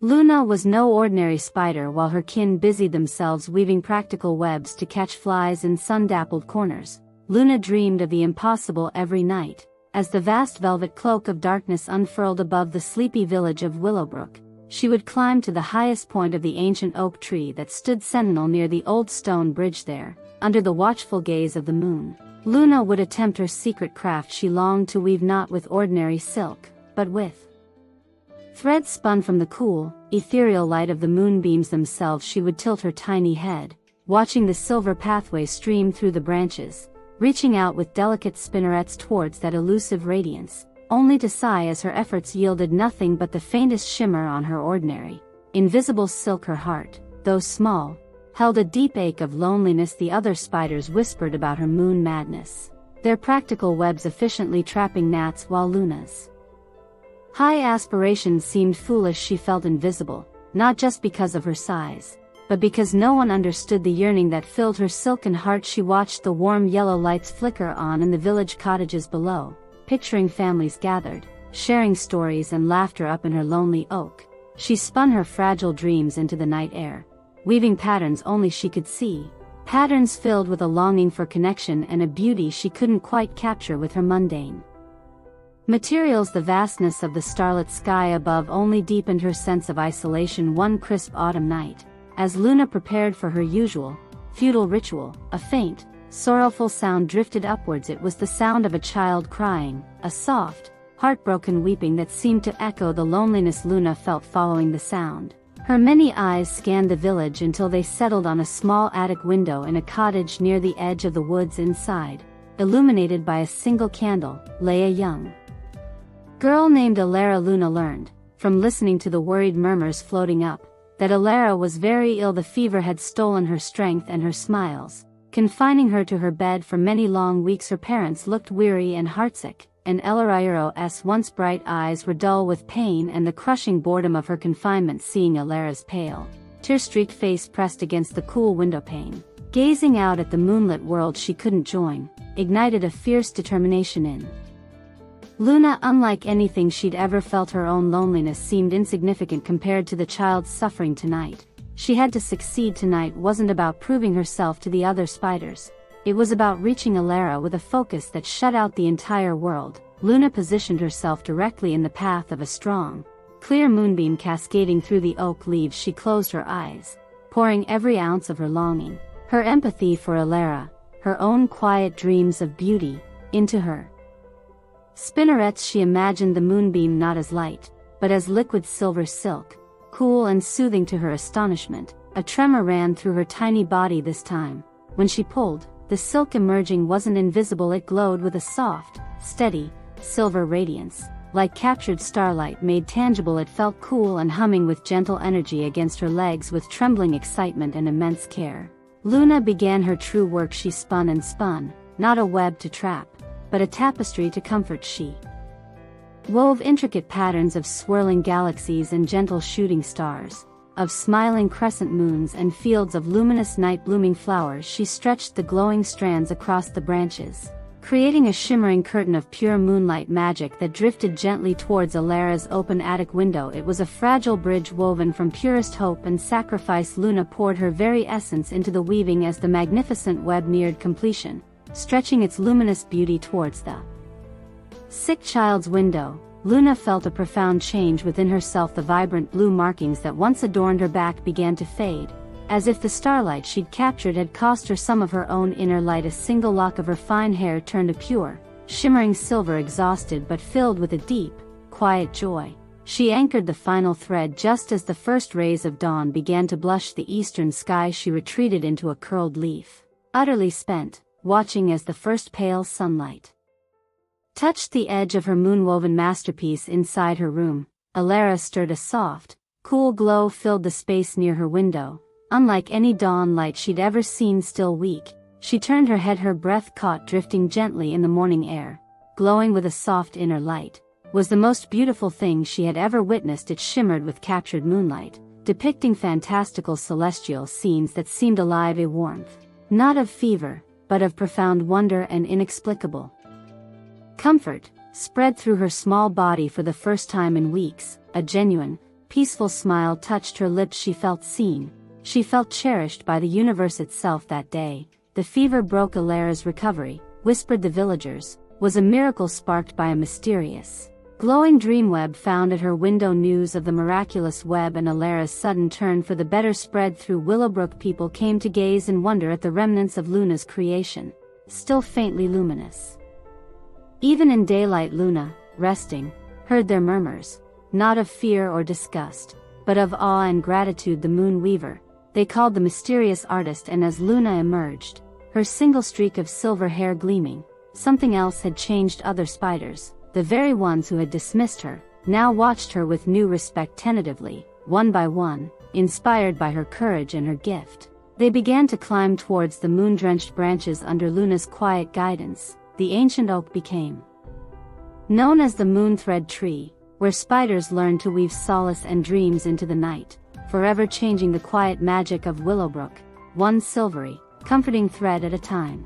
Luna was no ordinary spider. While her kin busied themselves weaving practical webs to catch flies in sun-dappled corners, Luna dreamed of the impossible every night, as the vast velvet cloak of darkness unfurled above the sleepy village of Willowbrook. She would climb to the highest point of the ancient oak tree that stood sentinel near the old stone bridge there, under the watchful gaze of the moon. Luna would attempt her secret craft. She longed to weave not with ordinary silk, but with threads spun from the cool, ethereal light of the moonbeams themselves. She would tilt her tiny head, watching the silver pathway stream through the branches, reaching out with delicate spinnerets towards that elusive radiance, only to sigh as her efforts yielded nothing but the faintest shimmer on her ordinary, invisible silk. Her heart, though small, held a deep ache of loneliness. The other spiders whispered about her moon madness, their practical webs efficiently trapping gnats, while Luna's high aspirations seemed foolish. She felt invisible, not just because of her size, but because no one understood the yearning that filled her silken heart. She watched the warm yellow lights flicker on in the village cottages below, picturing families gathered, sharing stories and laughter up in her lonely oak. She spun her fragile dreams into the night air, weaving patterns only she could see, patterns filled with a longing for connection and a beauty she couldn't quite capture with her mundane materials. The vastness of the starlit sky above only deepened her sense of isolation. One crisp autumn night, as Luna prepared for her usual, futile ritual, a faint, sorrowful sound drifted upwards. It was the sound of a child crying, a soft, heartbroken weeping that seemed to echo the loneliness Luna felt following the sound. Her many eyes scanned the village until they settled on a small attic window in a cottage near the edge of the woods. Inside, illuminated by a single candle, lay a young girl named Elara. Luna learned, from listening to the worried murmurs floating up, that Elara was very ill. The fever had stolen her strength and her smiles, confining her to her bed for many long weeks. Her parents looked weary and heartsick, and Elara's once bright eyes were dull with pain and the crushing boredom of her confinement. Seeing Elara's pale, tear-streaked face pressed against the cool windowpane, gazing out at the moonlit world she couldn't join, ignited a fierce determination in Luna. Unlike anything she'd ever felt, her own loneliness seemed insignificant compared to the child's suffering tonight. She had to succeed tonight. Wasn't about proving herself to the other spiders. It was about reaching Elara with a focus that shut out the entire world. Luna positioned herself directly in the path of a strong, clear moonbeam cascading through the oak leaves. She closed her eyes, pouring every ounce of her longing, her empathy for Elara, her own quiet dreams of beauty, into her spinnerets. She imagined the moonbeam not as light, but as liquid silver silk, cool and soothing. To her astonishment, a tremor ran through her tiny body. This time, when she pulled, the silk emerging wasn't invisible. It glowed with a soft, steady, silver radiance, like captured starlight made tangible. It felt cool and humming with gentle energy against her legs. With trembling excitement and immense care, Luna began her true work. She spun and spun, not a web to trap, but a tapestry to comfort. She wove intricate patterns of swirling galaxies and gentle shooting stars, of smiling crescent moons and fields of luminous night-blooming flowers. She stretched the glowing strands across the branches, creating a shimmering curtain of pure moonlight magic that drifted gently towards Elara's open attic window. It was a fragile bridge woven from purest hope and sacrifice. Luna poured her very essence into the weaving as the magnificent web neared completion, stretching its luminous beauty towards the sick child's window. Luna felt a profound change within herself. The vibrant blue markings that once adorned her back began to fade, as if the starlight she'd captured had cost her some of her own inner light. A single lock of her fine hair turned a pure, shimmering silver. Exhausted but filled with a deep, quiet joy, she anchored the final thread just as the first rays of dawn began to blush the eastern sky. She retreated into a curled leaf, utterly spent, watching as the first pale sunlight touched the edge of her moon-woven masterpiece. Inside her room, Elara stirred. A soft, cool glow filled the space near her window, unlike any dawn light she'd ever seen. Still weak, she turned her head. Her breath caught drifting gently in the morning air, glowing with a soft inner light. Was the most beautiful thing she had ever witnessed. It shimmered with captured moonlight, depicting fantastical celestial scenes that seemed alive. A warmth, not of fever, but of profound wonder and inexplicable comfort, spread through her small body. For the first time in weeks, a genuine, peaceful smile touched her lips. She felt seen. She felt cherished by the universe itself that day. The fever broke Elara's recovery, whispered the villagers, was a miracle sparked by a mysterious, glowing dreamweb found at her window. News of the miraculous web and Elara's sudden turn for the better spread through Willowbrook. People came to gaze in wonder at the remnants of Luna's creation, still faintly luminous. Even in daylight, Luna, resting, heard their murmurs, not of fear or disgust, but of awe and gratitude. The moon weaver, they called the mysterious artist, and as Luna emerged, her single streak of silver hair gleaming, something else had changed. Other spiders, the very ones who had dismissed her, now watched her with new respect. Tentatively, one by one, inspired by her courage and her gift, they began to climb towards the moon-drenched branches. Under Luna's quiet guidance, the ancient oak became known as the Moonthread Tree, where spiders learned to weave solace and dreams into the night, forever changing the quiet magic of Willowbrook, one silvery, comforting thread at a time.